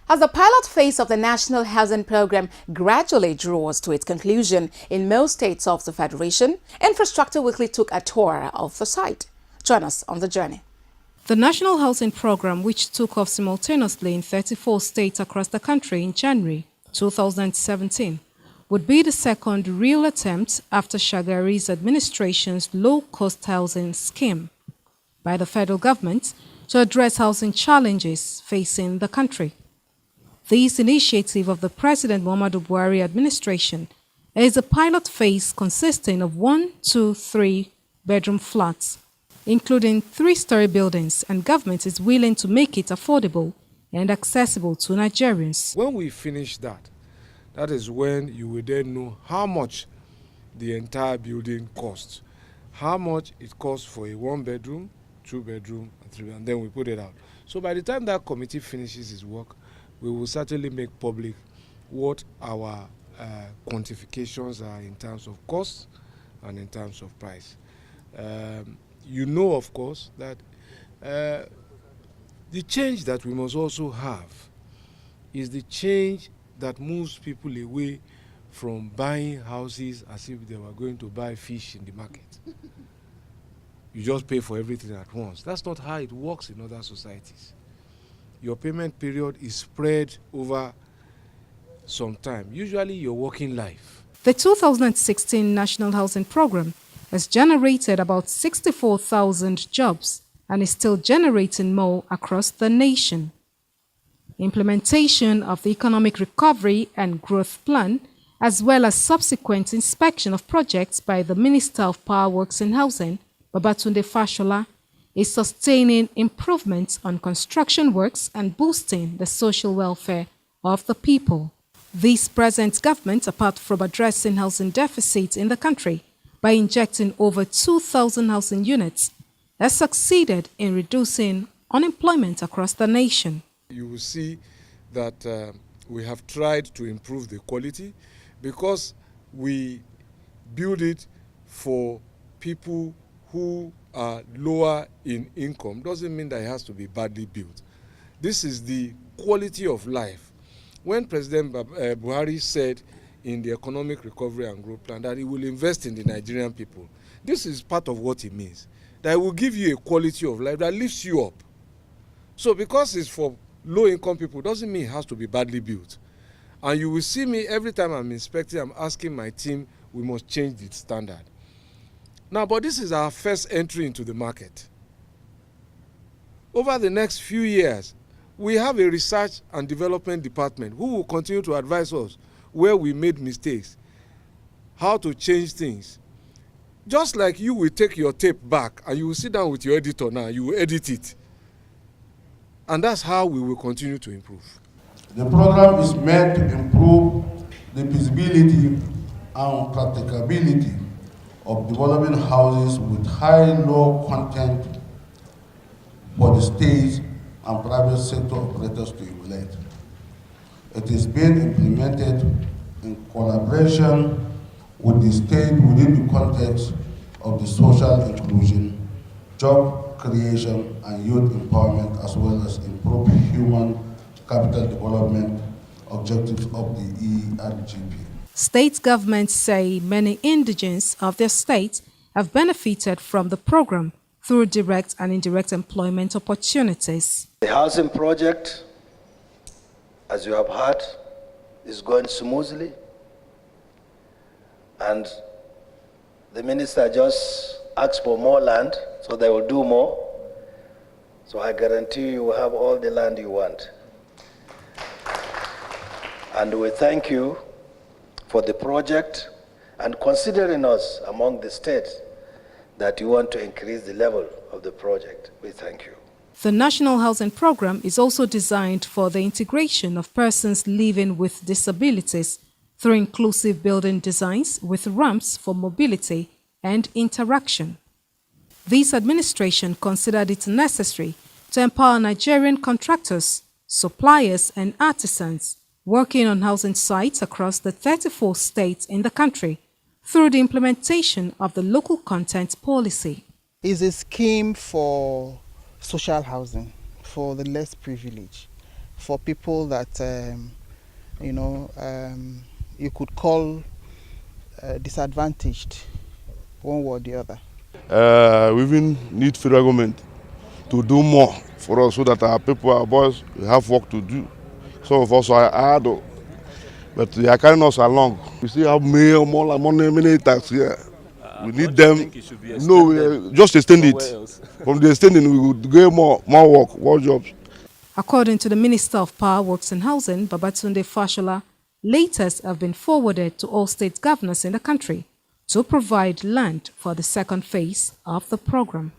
As the pilot phase of the National Housing Program gradually draws to its conclusion in most states of the Federation, Infrastructure Weekly took a tour of the site. Join us on the journey. The National Housing Program, which took off simultaneously in 34 states across the country in January 2017, would be the second real attempt after Shagari's administration's low-cost housing scheme by the federal government to address housing challenges facing the country. This initiative of the President Muhammadu Buhari administration is a pilot phase consisting of 1, 2, 3 bedroom flats, including 3-story buildings, and government is willing to make it affordable and accessible to Nigerians. When we finish that, that is when you will then know how much the entire building costs, how much it costs for a 1-bedroom, 2-bedroom, and 3, and then we put it out. So by the time that committee finishes its work, we will certainly make public what our quantifications are in terms of cost and in terms of price. You know, of course, that the change that we must also have is the change that moves people away from buying houses as if they were going to buy fish in the market. You just pay for everything at once. That's not how it works in other societies. Your payment period is spread over some time, usually your working life. The 2016 National Housing Program has generated about 64,000 jobs and is still generating more across the nation. Implementation of the Economic Recovery and Growth Plan, as well as subsequent inspection of projects by the Minister of Power Works and Housing, Babatunde Fashola, is sustaining improvements on construction works and boosting the social welfare of the people. This present government, apart from addressing housing deficits in the country by injecting over 2,000 housing units, has succeeded in reducing unemployment across the nation. You will see that we have tried to improve the quality because we build it for people who are lower in income. Doesn't mean that it has to be badly built. This is the quality of life. When President Buhari said in the Economic Recovery and Growth Plan that he will invest in the Nigerian people, this is part of what it means. That it will give you a quality of life that lifts you up. So because it's for low-income people, doesn't mean it has to be badly built. And you will see me every time I'm inspecting, I'm asking my team, we must change the standard. Now, but this is our first entry into the market. Over the next few years, we have a research and development department who will continue to advise us where we made mistakes, how to change things. Just like you will take your tape back and you will sit down with your editor now, you will edit it. And that's how we will continue to improve. The program is meant to improve the feasibility and practicability of developing houses with high low content for the state and private sector operators to emulate. It is being implemented in collaboration with the state within the context of the social inclusion, job creation, and youth empowerment, as well as improve human capital development objectives of the ERGP. State governments say many indigents of their state have benefited from the program through direct and indirect employment opportunities. The housing project, as you have heard, is going smoothly, and the minister just asked for more land, so they will do more. So I guarantee you will have all the land you want. And we thank you for the project and considering us among the states that you want to increase the level of the project. We thank you. The National Housing Program is also designed for the integration of persons living with disabilities through inclusive building designs with ramps for mobility and interaction. This administration considered it necessary to empower Nigerian contractors, suppliers, and artisans working on housing sites across the 34 states in the country through the implementation of the local content policy. It's a scheme for social housing for the less privileged. for people that, you could call disadvantaged, one way or the other. We even need federal government to do more for us so that our people, our boys, have work to do. Some of us are idle, but they are carrying us along. We still have more many tax here. We need them. No, just extend it. From the extending, we would get more work, more jobs. According to the Minister of Power, Works and Housing, Babatunde Fashola, letters have been forwarded to all state governors in the country to provide land for the second phase of the program.